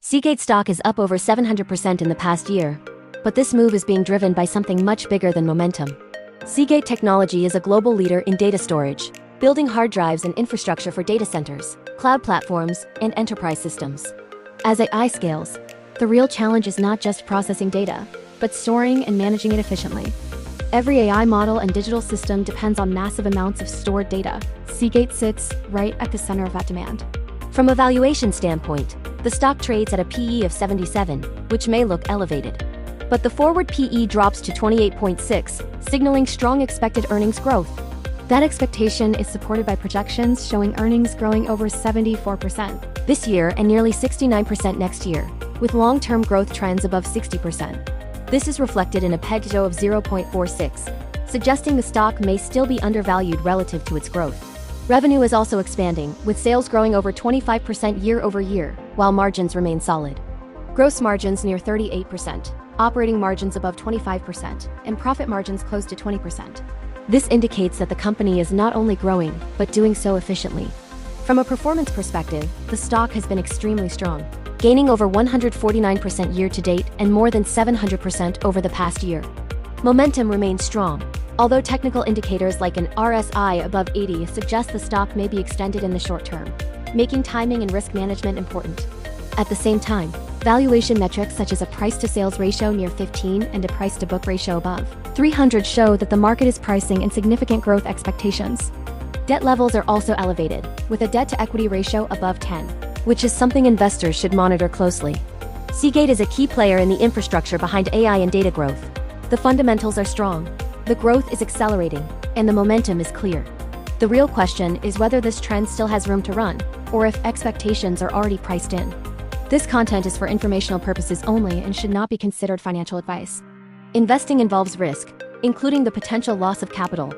Seagate stock is up over 700% in the past year. But this move is being driven by something much bigger than momentum. Seagate Technology is a global leader in data storage, building hard drives and infrastructure for data centers, cloud platforms, and enterprise systems. As AI scales, the real challenge is not just processing data, but storing and managing it efficiently. Every AI model and digital system depends on massive amounts of stored data. Seagate sits right at the center of that demand. From a valuation standpoint, the stock trades at a PE of 77, which may look elevated. But the forward PE drops to 28.6, signaling strong expected earnings growth. That expectation is supported by projections showing earnings growing over 74% this year and nearly 69% next year, with long-term growth trends above 60%. This is reflected in a PEG of 0.46, suggesting the stock may still be undervalued relative to its growth. Revenue is also expanding, with sales growing over 25% year over year, while margins remain solid. Gross margins near 38%, operating margins above 25%, and profit margins close to 20%. This indicates that the company is not only growing, but doing so efficiently. From a performance perspective, the stock has been extremely strong, gaining over 149% year to date and more than 700% over the past year. Momentum remains strong, although technical indicators like an RSI above 80 suggest the stock may be extended in the short term, making timing and risk management important. At the same time, valuation metrics such as a price-to-sales ratio near 15 and a price-to-book ratio above 300 show that the market is pricing in significant growth expectations. Debt levels are also elevated, with a debt-to-equity ratio above 10, which is something investors should monitor closely. Seagate is a key player in the infrastructure behind AI and data growth. The fundamentals are strong, the growth is accelerating, and the momentum is clear. The real question is whether this trend still has room to run, or if expectations are already priced in. This content is for informational purposes only and should not be considered financial advice. Investing involves risk, including the potential loss of capital,